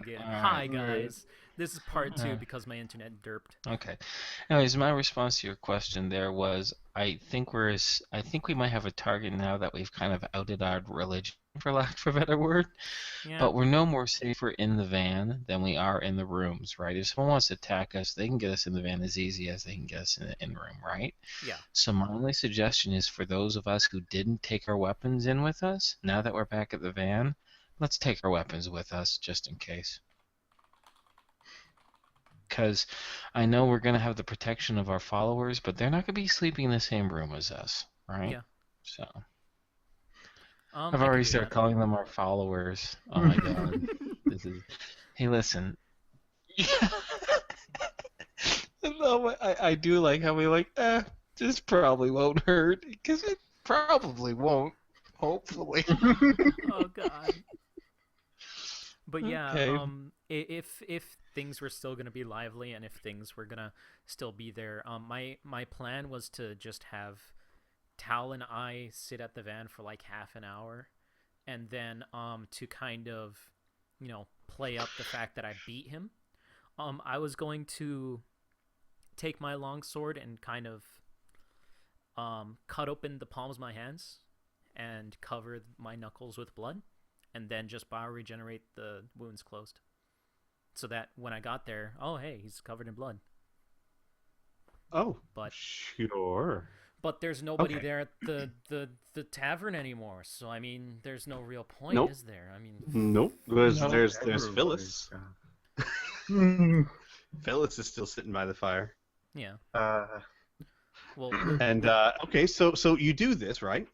again. All Hi right. guys. This is part 2 because my internet derped. Okay. Anyways, my response to your question there was, I think we might have a target now that we've kind of outed our religion, for lack of a better word. Yeah. But we're no more safer in the van than we are in the rooms, right? If someone wants to attack us, they can get us in the van as easy as they can get us in the room, right? Yeah. So my only suggestion is for those of us who didn't take our weapons in with us, now that we're back at the van, let's take our weapons with us just in case. Because I know we're going to have the protection of our followers, but they're not going to be sleeping in the same room as us, right? Yeah. So I I've could already do started that. calling them our followers. Oh my god. This is. Hey, listen. No, I do like how we like, this probably won't hurt. Because it probably won't. Hopefully. Oh god. But yeah, Okay. if things were still gonna be lively and if things were gonna still be there, my plan was to just have Tal and I sit at the van for like half an hour, and then to kind of, play up the fact that I beat him. I was going to take my long sword and kind of cut open the palms of my hands and cover my knuckles with blood, and then just bioregenerate the wounds closed, so that when I got there, oh hey, he's covered in blood. Oh, But sure. but there's nobody Okay. there at the tavern anymore, so I mean, there's no real point, Nope. is there? I mean, Nope. There's Phyllis. Phyllis is still sitting by the fire. yeah. Uh, Well, And okay, so you do this, right?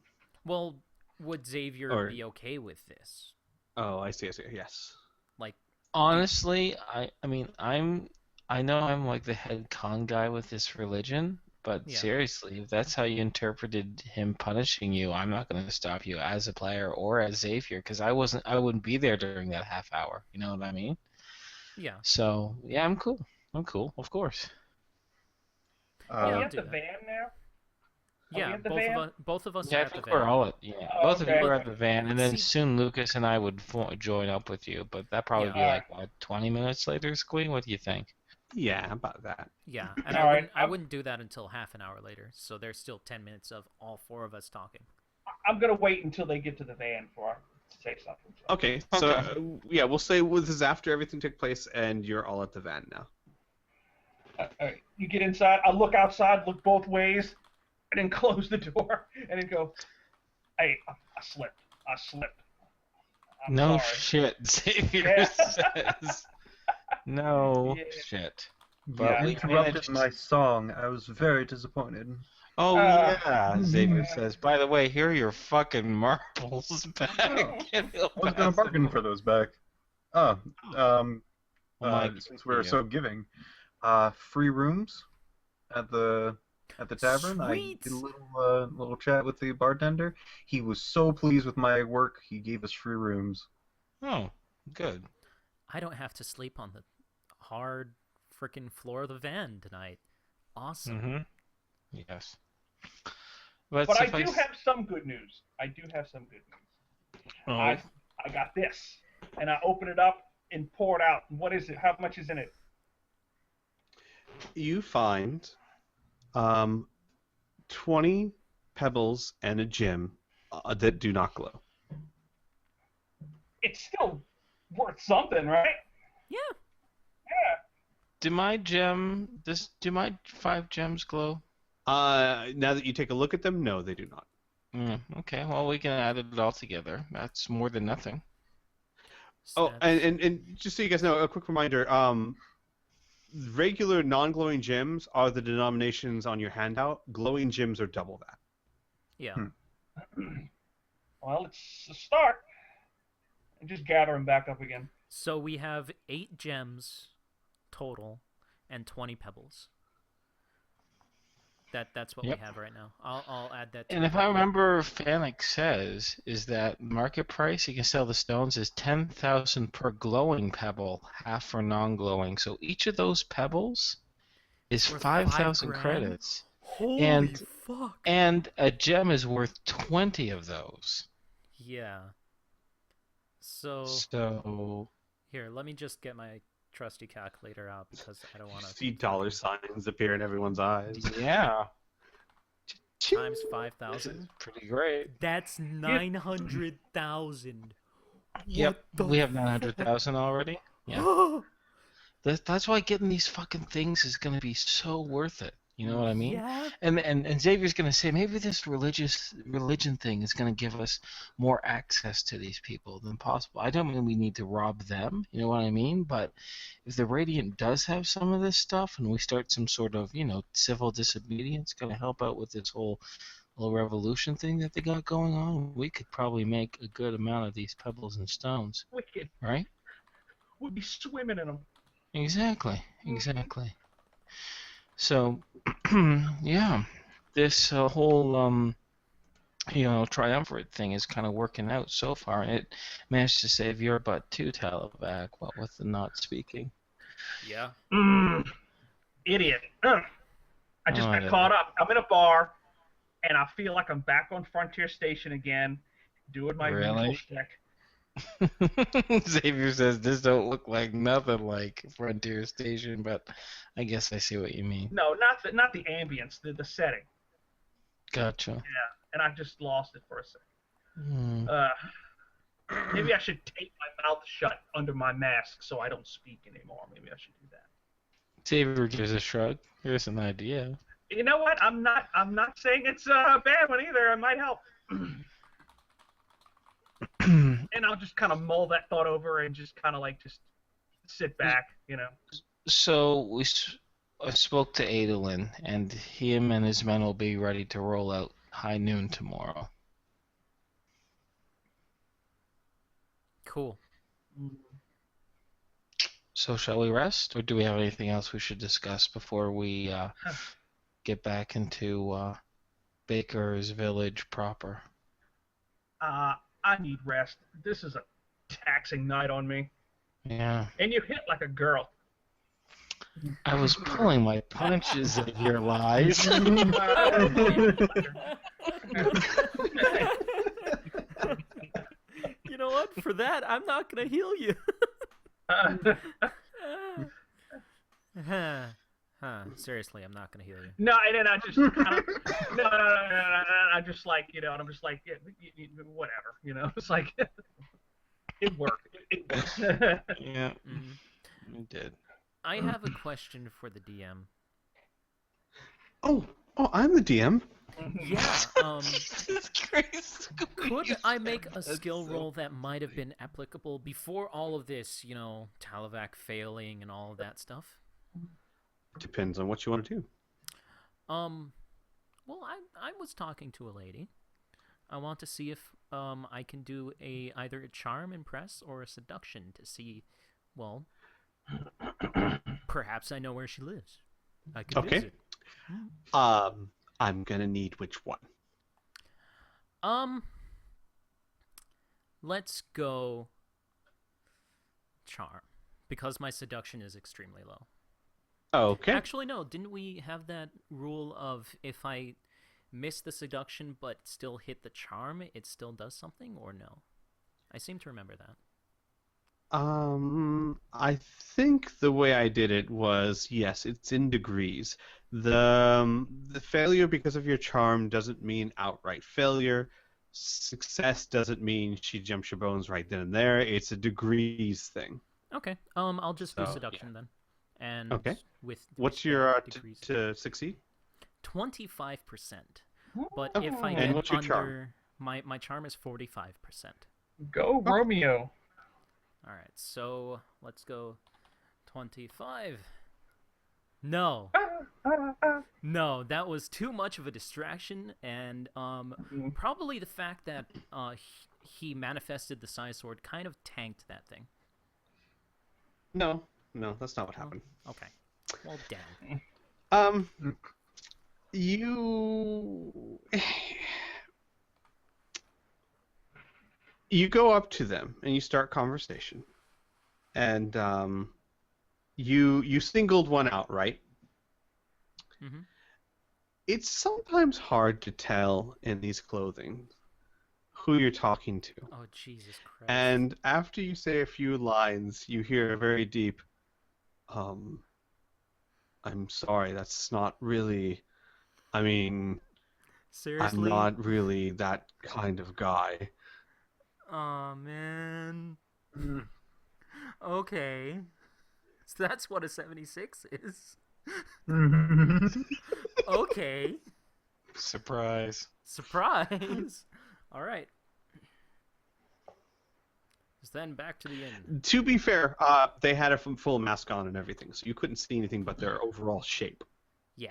well, would Xavier Or- be okay with this? Oh, I see. Yes. Like, Honestly, I know I'm like the head con guy with this religion, but Yeah. seriously, if that's how you interpreted him punishing you, I'm not going to stop you as a player or as Xavier, because I wouldn't be there during that half hour. You know what I mean? yeah. So yeah, I'm cool. I'm cool, of course. Yeah, uh, I'll at do the that. van now? Yeah, at the both van? of us, both of us Yeah, are I at the think van. we're all at Oh, both of you okay. are at the van, and then See- soon Lucas and I would join up with you, but that probably Yeah. be like what 20 minutes later, Squee? What do you think? Yeah, about that. Yeah, and All right, I wouldn't do that until half an hour later. So there's still 10 minutes of all four of us talking. I'm gonna wait until they get to the van before I say something. So. Okay, so yeah, we'll say this is after everything took place, and you're all at the van now. All right, you get inside. I look outside, look both ways, and then close the door, and then go. Hey, I slipped. I'm No sorry. shit, Xavier Yeah. says. No Yeah. shit. you But we interrupted managed. my song. I was very disappointed. Oh yeah, Xavier yeah. says. By the way, here are your fucking marbles back. I was gonna bargain for those back. Oh, since we're so giving, free rooms at the tavern. Sweet! I did a little chat with the bartender. He was so pleased with my work. He gave us free rooms. Oh, good. I don't have to sleep on the hard freaking floor of the van tonight. Awesome. Mm-hmm. Yes. But But I suffice- do have some good news. Oh, I got this, and I open it up and pour it out. What is it? How much is in it? You find 20 pebbles and a gem that do not glow. It's still worth something, right? Yeah. Yeah. do my 5 gems glow? Now that you take a look at them, no, they do not. Okay, well we can add it all together. That's more than nothing. Oh, That's- and just so you guys know, a quick reminder: regular non-glowing gems are the denominations on your handout. Glowing gems are double that. yeah. Well, it's a start. And just gather them back up again. So we have 8 gems total and 20 pebbles. That's what Yep. we have right now. I'll add that to And the if I book. remember, Fanic says is that market price you can sell the stones is 10,000 per glowing pebble, half for non-glowing. So each of those pebbles is Worth 5,000 $5,000? credits, Holy and- fuck. and a gem is worth 20 of those. Yeah. So So Here, let me just get my trusty calculator out because I don't want to. See dollar signs appear in everyone's eyes. Yeah. Times This is 5,000. pretty great. That's 900,000. Yep, we have 900,000 already. Yeah. That's why getting these fucking things is going to be so worth it. You know what I mean? Yeah. And Xavier's going to say maybe this religion thing is going to give us more access to these people than possible. I don't mean we need to rob them. You know what I mean? But if the Radiant does have some of this stuff, and we start some sort of civil disobedience, going to help out with this whole little revolution thing that they got going on, we could probably make a good amount of these pebbles and stones, Wicked. right? We'll be swimming in them. Exactly. So, yeah, this whole triumvirate thing is kind of working out so far. It managed to save your butt too, Talavac, what with the not speaking. Yeah. Idiot. I just got caught up. I'm in a bar, and I feel like I'm back on Frontier Station again, doing my usual shtick. Xavier says this don't look like nothing like Frontier Station, but I guess I see what you mean. No, not the ambience, the setting. Gotcha. Yeah, and I just lost it for a second. Hmm. Maybe I should tape my mouth shut under my mask so I don't speak anymore. Maybe I should do that. Xavier gives a shrug. Here's an idea. You know what? I'm not saying it's a bad one either. It might help. And I'll just kind of mull that thought over and just kind of just sit back, So I spoke to Adolin, and him and his men will be ready to roll out high noon tomorrow. Cool. So shall we rest, or do we have anything else we should discuss before we get back into Baker's Village proper? I need rest. This is a taxing night on me. Yeah. And you hit like a girl. I was pulling my punches of your lies. You know what? For that, I'm not gonna heal you. Seriously, I'm not gonna heal you. No, and then I just kind of no. I just and I'm just like, yeah, whatever, It's like it worked. It worked. Yeah, Mm-hmm. it did. I have a question for the DM. Oh, I'm the DM. Yeah. Jesus Christ. Could I make a skill roll that might have been applicable before all of this, Talavac failing and all of that stuff? Depends on what you want to do. Well, I was talking to a lady. I want to see if I can do either a charm, impress, or a seduction to see, well, perhaps I know where she lives. I could visit. I'm gonna need which one? Let's go charm, because my seduction is extremely low. Okay. Actually, no. Didn't we have that rule of if I miss the seduction but still hit the charm, it still does something, or no? I seem to remember that. I think the way I did it was, yes, it's in degrees. The failure because of your charm doesn't mean outright failure. Success doesn't mean she jumps your bones right then and there. It's a degrees thing. Okay. I'll just do So, seduction then. And Okay. with What's your degrees? to succeed? 25%. But Okay. if I And get what's your under charm? my charm is 45%. Go Romeo. All right. So, let's go 25. No. No, that was too much of a distraction, and probably the fact that he manifested the Psi Sword kind of tanked that thing. No, that's not what happened. Okay. Well, damn. You go up to them and you start conversation, and you singled one out, right? Mm-hmm. It's sometimes hard to tell in these clothing who you're talking to. Oh, Jesus Christ. And after you say a few lines, you hear a very deep, I'm sorry, that's not really, I mean, I'm Seriously? not really that kind of guy. Oh, man. Okay. So that's what a 76 is. Okay. Surprise. Surprise. All right. So then back to the inn. To be fair, they had a full mask on and everything, so you couldn't see anything but their overall shape. Yeah.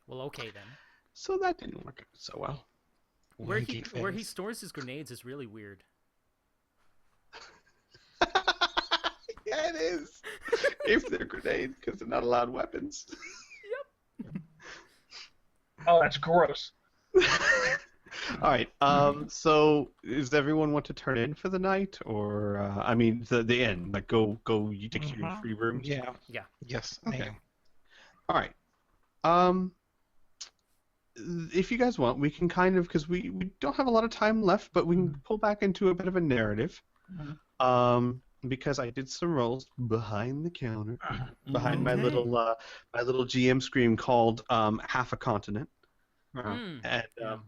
Well, okay then. So that didn't work out so well. Where he Winky face. stores his grenades is really weird. Yeah, it is. If they're grenades, because they're not allowed weapons. Oh, that's gross. All right. So, does everyone want to turn in for the night, or I mean, the inn? Like, go. You take your free rooms. Yeah. Yeah. Yes. Okay. I am. All right. If you guys want, we can kind of, because we don't have a lot of time left, but we can pull back into a bit of a narrative. Because I did some rolls behind the counter, behind my Okay. little GM screen called Half a Continent. Mm. And Yeah.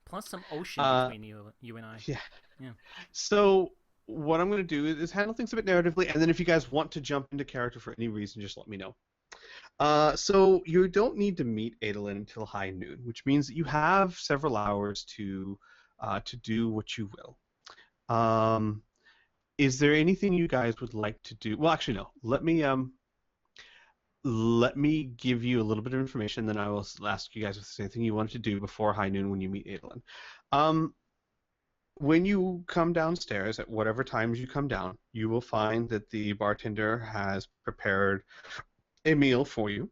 Plus some ocean between you and I. yeah. So what I'm going to do is handle things a bit narratively, and then if you guys want to jump into character for any reason, just let me know. So you don't need to meet Adolin until high noon, which means that you have several hours to do what you will. Is there anything you guys would like to do? Well, actually, no. Let me give you a little bit of information, then I will ask you guys if there's anything you wanted to do before high noon when you meet Adolin. When you come downstairs, at whatever times you come down, you will find that the bartender has prepared a meal for you.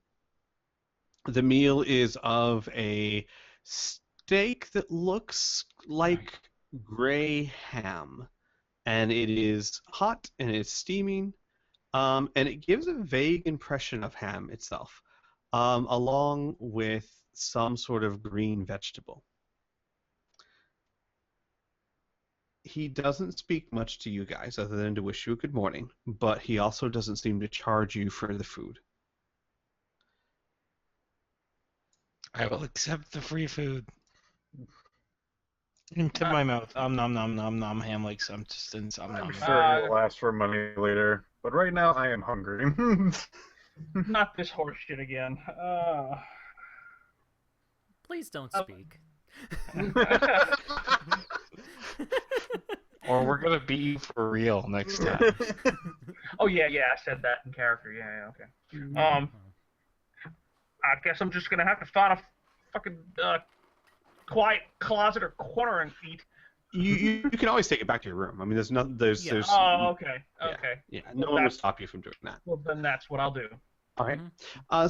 The meal is of a steak that looks like gray ham, and it is hot and it's steaming, and it gives a vague impression of ham itself, along with some sort of green vegetable. He doesn't speak much to you guys other than to wish you a good morning, but he also doesn't seem to charge you for the food. I will accept the free food. Into my mouth. Nom nom nom nom ham like some just in some nom. I'm sure he will ask for money later, but right now I am hungry. Not this horse shit again. Please don't speak. Or we're gonna beat you for real next time. Oh yeah, I said that in character. Yeah, okay. I guess I'm just gonna have to find a fucking quiet closet or corner and eat. You can always take it back to your room. I mean, there's Oh, okay. Yeah, no one will stop you from doing that. Well, then that's what I'll do. All right.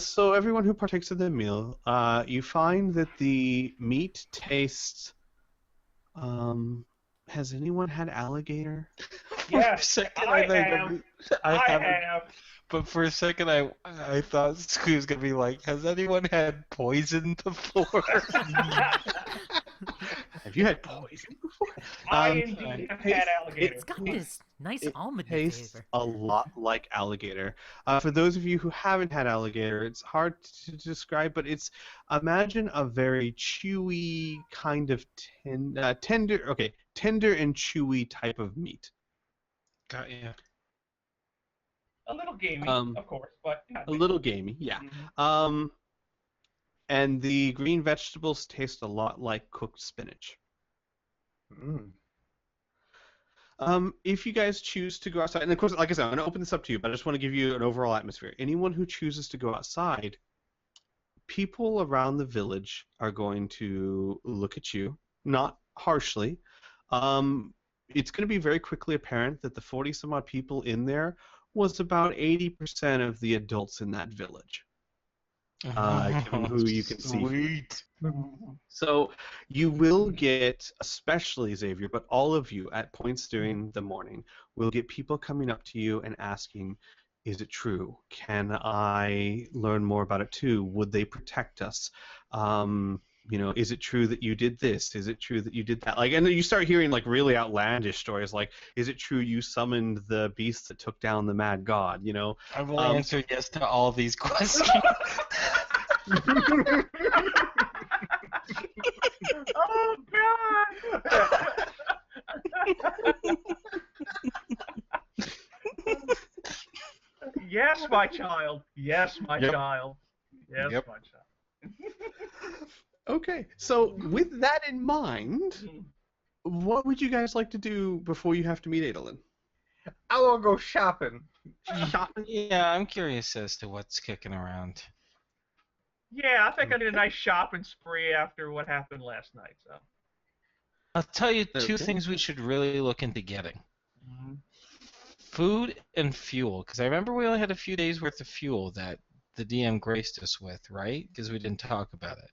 So everyone who partakes of the meal, you find that the meat tastes. Has anyone had alligator? Yes, I have. But for a second, I thought Squee was gonna be like, "Has anyone had poison before?" Have you had poison before? I indeed have had alligator. It's got this nice almond Tastes flavor. a lot like alligator. For those of you who haven't had alligator, it's hard to describe, but imagine a very chewy kind of tender and chewy type of meat. Got you. A little gamey, of course, but not A little gamey, yeah. And the green vegetables taste a lot like cooked spinach. If you guys choose to go outside, and of course, like I said, I'm going to open this up to you, but I just want to give you an overall atmosphere. Anyone who chooses to go outside, people around the village are going to look at you, not harshly. It's going to be very quickly apparent that the 40-some-odd people in there was about 80% of the adults in that village. Given who you can see. Sweet. So you will get, especially Xavier, but all of you at points during the morning, will get people coming up to you and asking, is it true? Can I learn more about it too? Would they protect us? is it true that you did this? Is it true that you did that? Like, and then you start hearing like really outlandish stories, like, is it true you summoned the beast that took down the mad god? I will answer yes to all these questions. Oh God! Yes, my child. Yes, my Yep. child. Yes, Yep. my child. Okay, so with that in mind, what would you guys like to do before you have to meet Adolin? I will go shopping. Shopping? Yeah, I'm curious as to what's kicking around. Yeah, I think I need a nice shopping spree after what happened last night. So. I'll tell you two Okay. things we should really look into getting. Food and fuel, because I remember we only had a few days worth of fuel that the DM graced us with, right? Because we didn't talk about it.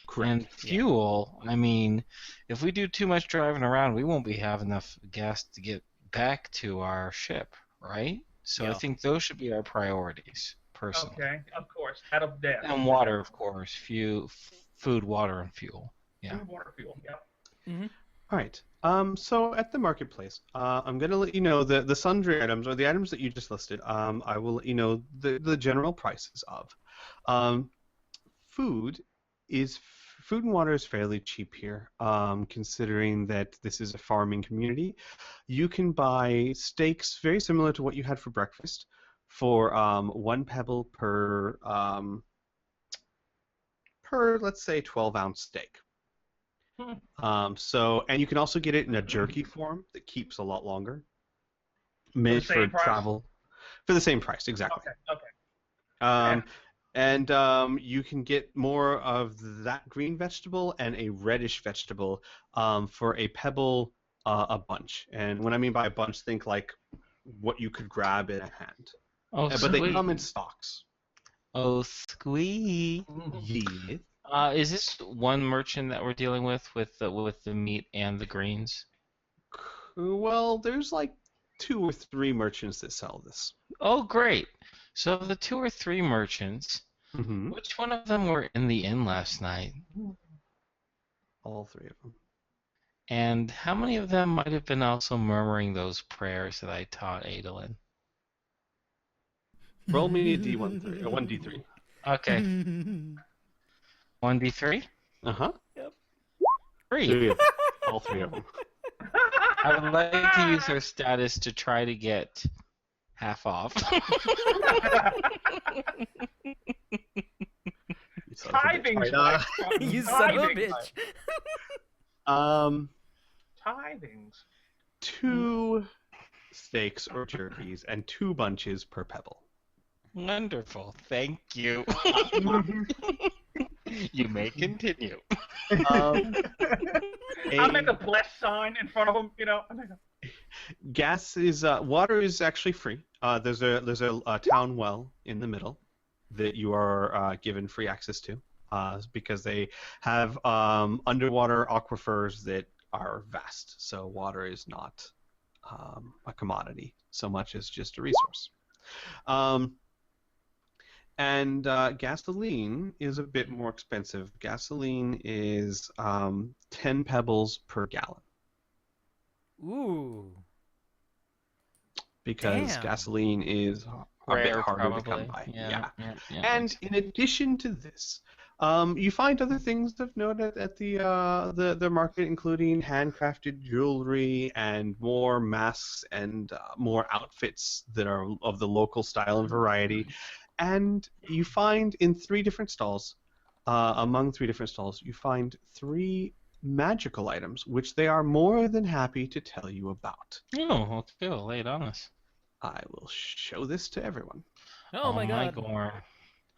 Correct. And fuel, I mean, if we do too much driving around, we won't be having enough gas to get back to our ship, right? So I Yeah. think those should be our priorities, personally. Okay, of course. Out of debt. And water, of course. Food, water, and fuel. Yeah. Food, water, fuel. Yep. All right. So at the marketplace, I'm gonna let you know the sundry items or the items that you just listed. I will let you know the general prices of. Food and water is fairly cheap here, considering that this is a farming community. You can buy steaks very similar to what you had for breakfast for 1 pebble per let's say 12-ounce steak. And you can also get it in a jerky form that keeps a lot longer. Made for same price? travel. For the same price, exactly. Okay. And you can get more of that green vegetable and a reddish vegetable for a pebble a bunch. And when I mean by a bunch, think like what you could grab in a hand. Oh, But they Squee. come in stocks. Oh, Squee. Yeah. Is this one merchant that we're dealing with the meat and the greens? Well, there's like 2 or 3 merchants that sell this. Oh, great. So the 2 or 3 merchants, Mm-hmm. which one of them were in the inn last night? All 3 of them. And how many of them might have been also murmuring those prayers that I taught Adolin? Roll me a D1, a 1D3. Okay. 1d3? Uh-huh. 3. 3 of them. All 3 of them. I would like to use her status to try to get half off. Tithings. Right, You son of a bitch. Tithings. 2 steaks or jerkies and 2 bunches per pebble. Wonderful. Thank you. You may continue. I make a bless sign in front of them, Water is actually free. There's a town well in the middle that you are given free access to, because they have underwater aquifers that are vast. So water is not a commodity so much as just a resource. And gasoline is a bit more expensive. Gasoline is 10 pebbles per gallon. Ooh. Because Damn. gasoline is a bit Rare, harder to probably. come by. Yeah. And in addition to this, you find other things of note at the market, including handcrafted jewelry and more masks and more outfits that are of the local style and variety. And you find in 3 different stalls, among 3 different stalls, you find 3 magical items, which they are more than happy to tell you about. Oh, okay. Well, lay it on us. I will show this to everyone. Oh my god. Gore.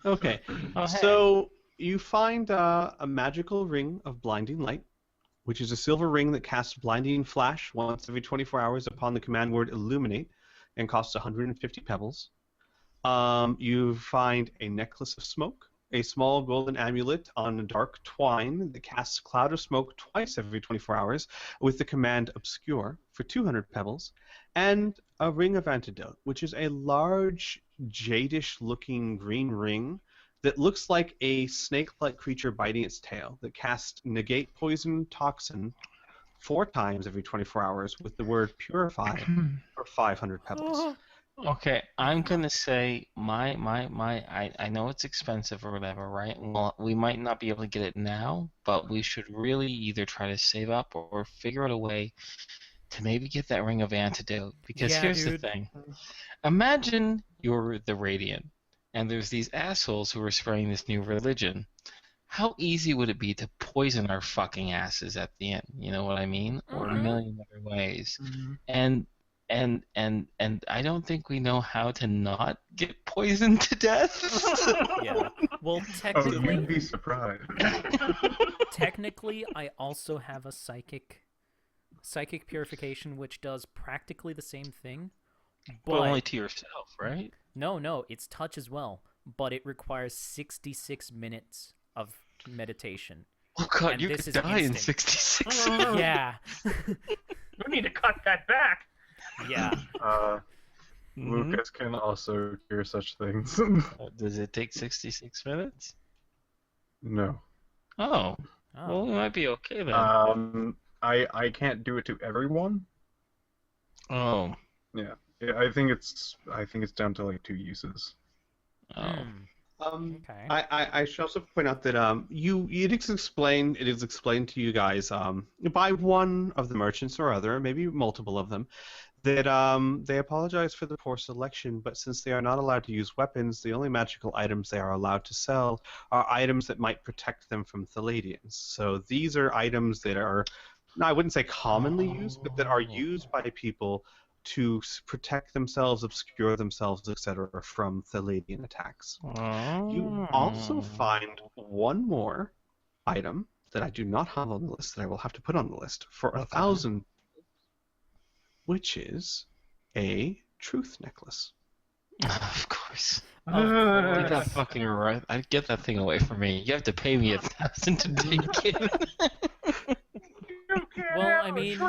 Okay, Oh, hey. so you find a magical ring of blinding light, which is a silver ring that casts blinding flash once every 24 hours upon the command word illuminate, and costs 150 pebbles. You find a necklace of smoke, a small golden amulet on a dark twine that casts a cloud of smoke twice every 24 hours with the command obscure for 200 pebbles, and a ring of antidote, which is a large jadish-looking green ring that looks like a snake-like creature biting its tail that casts Negate Poison Toxin 4 times every 24 hours with the word Purify for 500 pebbles. Okay, I'm gonna say I know it's expensive or whatever, right? Well, we might not be able to get it now, but we should really either try to save up or figure out a way to maybe get that ring of antidote. Because Yeah, here's dude. the thing. Imagine you're the Radiant, and there's these assholes who are spreading this new religion. How easy would it be to poison our fucking asses at the end? You know what I mean? Or a million other ways. And I don't think we know how to not get poisoned to death. Yeah. Well, Oh, you'd be surprised. technically, I also have a psychic purification, which does practically the same thing. But only to yourself, right? No, it's touch as well, but it requires 66 minutes of meditation. Oh god, And you this could is die in instant. 66 Yeah. We need to cut that back. Yeah. Lucas can also cure such things. Does it take 66 minutes? No. Oh. Oh. Well, we might be okay then. I can't do it to everyone. Oh. Yeah, I think it's down to like 2 uses. Oh. Okay. I should also point out that it is explained to you guys by one of the merchants or other, maybe multiple of them, that they apologize for the poor selection, but since they are not allowed to use weapons, the only magical items they are allowed to sell are items that might protect them from Palladians. So these are items that are, I wouldn't say commonly used, but that are used by people to protect themselves, obscure themselves, etc., from Palladian attacks. You also find one more item that I do not have on the list that I will have to put on the list for 1,000, which is a truth necklace. Of course. Of course. Get that fucking right. I'd get that thing away from me. You have to pay me 1,000 to take it. Well, I mean,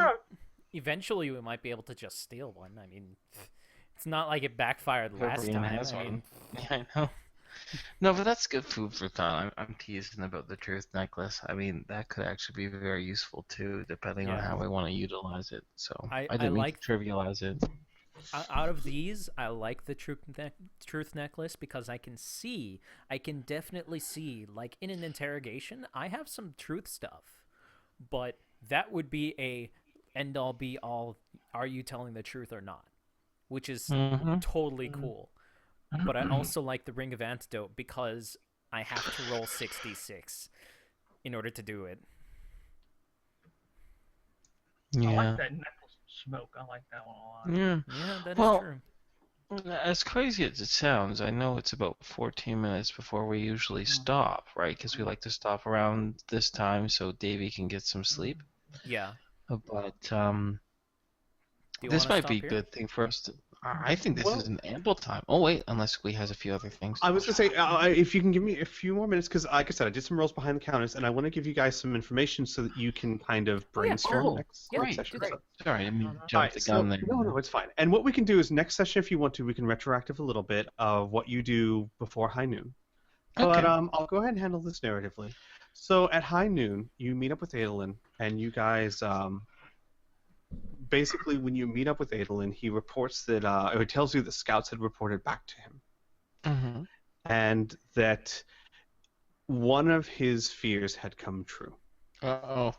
eventually we might be able to just steal one. I mean, it's not like it backfired last Everyone time. has I mean, one. Yeah, I know. No, but that's good food for thought. I'm teasing about the truth necklace. I mean, that could actually be very useful too, depending on how we want to utilize it. So I didn't mean like to trivialize it. out of these, I like the truth necklace because I can definitely see, like in an interrogation, I have some truth stuff, but that would be a end all be all. Are you telling the truth or not? Which is totally cool. But I also like the Ring of Antidote because I have to roll 66 in order to do it. I Yeah. like that necklace smoke. I like that one a lot. Yeah. Yeah, that is Well, true. as crazy as it sounds, I know it's about 14 minutes before we usually stop, right? Because we like to stop around this time so Davey can get some sleep. Yeah. But Do you this wanna might stop be a here? good thing for us to. I think this is an ample time. Oh wait, unless Squee has a few other things. I was going to say, if you can give me a few more minutes, because like I said, I did some rolls behind the counters, and I want to give you guys some information so that you can kind of brainstorm sure. next Great. session. do that. Sorry, I mean jump Alright, the gun there. No, it's fine. And what we can do is next session, if you want to, we can retroactive a little bit of what you do before high noon. But Okay. I'll go ahead and handle this narratively. So at high noon, you meet up with Adolin, and you guys, basically when you meet up with Adolin, he reports that, or he tells you that scouts had reported back to him. Mm-hmm. And that one of his fears had come true, Uh-oh.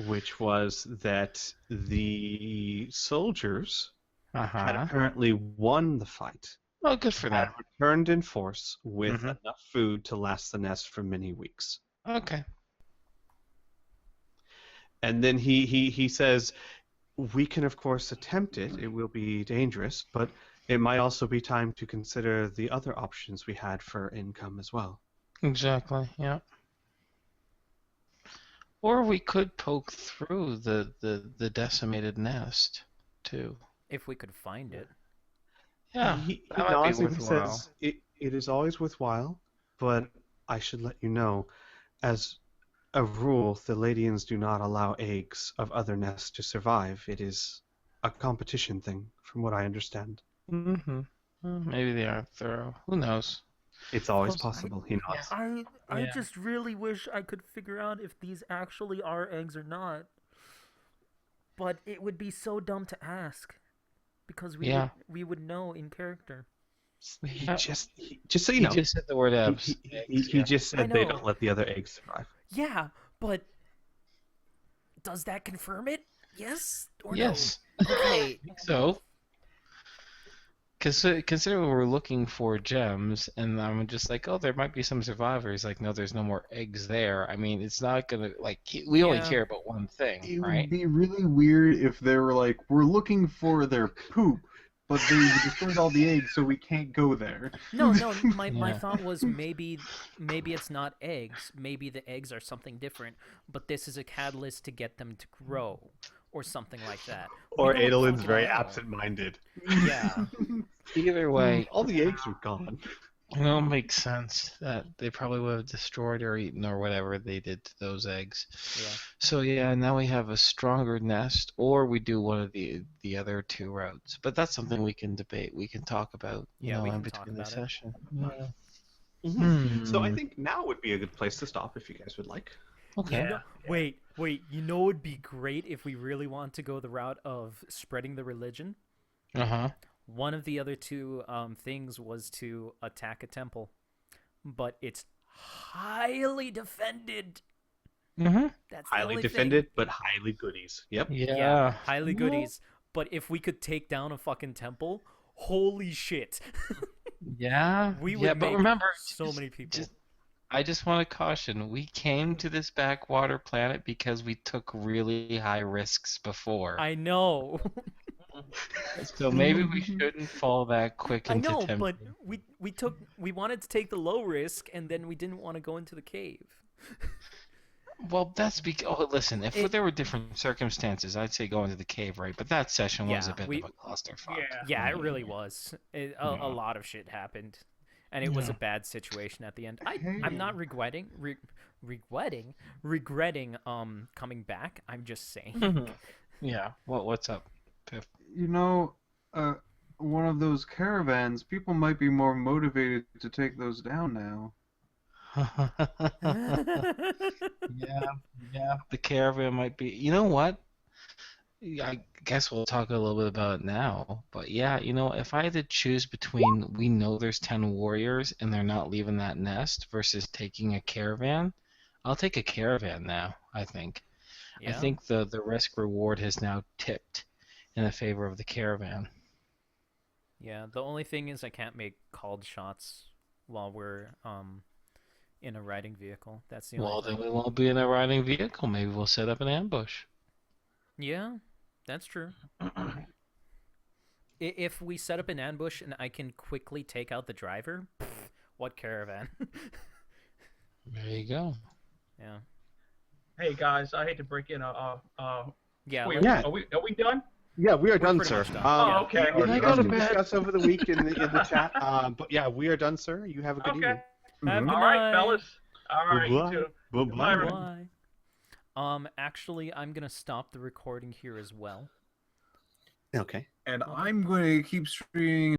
which was that the soldiers had apparently won the fight, Well, good for had them. returned in force with enough food to last the nest for many weeks. Okay. And then he says, we can of course attempt it, it will be dangerous, but it might also be time to consider the other options we had for income as well. Exactly. Yeah. Or we could poke through the decimated nest, too. If we could find it. Yeah. He that might nods be and he worthwhile. says, it is always worthwhile, but I should let you know, as a rule, the Palladians do not allow eggs of other nests to survive. It is a competition thing, from what I understand. Mm-hmm. Well, maybe they aren't thorough. Who knows? It's always course. possible. He nods. I Yeah. just really wish I could figure out if these actually are eggs or not. But it would be so dumb to ask, because Yeah. we would know in character. Just so you He know, just said the word he, abs. he just I said they know. don't let the other eggs survive. Yeah, but does that confirm it? Yes or Yes. no? Okay. So, consider we're looking for gems, and I'm just like, oh, there might be some survivors. Like, no, there's no more eggs there. I mean, it's not gonna like we only Yeah. care about one thing, It right? would be really weird if they were like, we're looking for their poop, but they destroyed all the eggs, so we can't go there. No, my Yeah. thought was maybe it's not eggs. Maybe the eggs are something different, but this is a catalyst to get them to grow or something like that. We Or don't Adolin's fucking very know. absent-minded. Yeah. Either way, All the eggs are gone. it makes sense that they probably would have destroyed or eaten or whatever they did to those eggs. Yeah. So yeah, now we have a stronger nest, or we do one of the other two routes. But that's something we can debate. We can talk about, Yeah, we in can talk between the about it. session. Yeah. Mhm. So I Hmm. think now would be a good place to stop if you guys would like. Okay. You know, wait. You know, it would be great if we really want to go the route of spreading the religion. Uh-huh. One of the other two things was to attack a temple, but it's highly defended. Mm-hmm. That's the Highly only defended, but highly goodies. Yep. thing. Yeah. Yeah, highly Well, goodies. But if we could take down a fucking temple, holy shit, Yeah. we would yeah, but make remember, so many people. I just want to caution, we came to this backwater planet because we took really high risks before. I know, So maybe we shouldn't fall that quick I into know, but tempting. we wanted to take the low risk, and then we didn't want to go into the cave. Well, that's because. Oh, listen, if It- there were different circumstances, I'd say go into the cave, right? But that session was Yeah, a bit we- of a clusterfuck. Yeah. Yeah, it really was. A lot of shit happened, and it was a Yeah. bad situation at the end. Hey. I'm not regretting coming back. I'm just saying. Yeah. What's up, Piph? You know, one of those caravans, people might be more motivated to take those down now. Yeah. The caravan might be. You know what? I guess we'll talk a little bit about it now. But yeah, if I had to choose between we know there's 10 warriors and they're not leaving that nest versus taking a caravan, I'll take a caravan now, I think. I Yeah. think the risk reward has now tipped in the favor of the caravan. Yeah. The only thing is I can't make called shots while we're in a riding vehicle. That's the Well, only then thing. we won't be in a riding vehicle. Maybe we'll set up an ambush. Yeah, that's true. If we set up an ambush and I can quickly take out the driver, what caravan? There you go. Yeah. Hey guys, I hate to break in. Yeah. Wait, Yeah. Are we done? Yeah, we are done, pretty sir. much done. Oh, okay. We I go to can bed. discuss over the week in the chat. But yeah, we are done, sir. You have a good Okay. evening. Have a Mhm. good All right, night. fellas. All right, you Bye-bye. too. Bye-bye. everyone. Bye. Actually, I'm gonna stop the recording here as well. Okay. And I'm going to keep streaming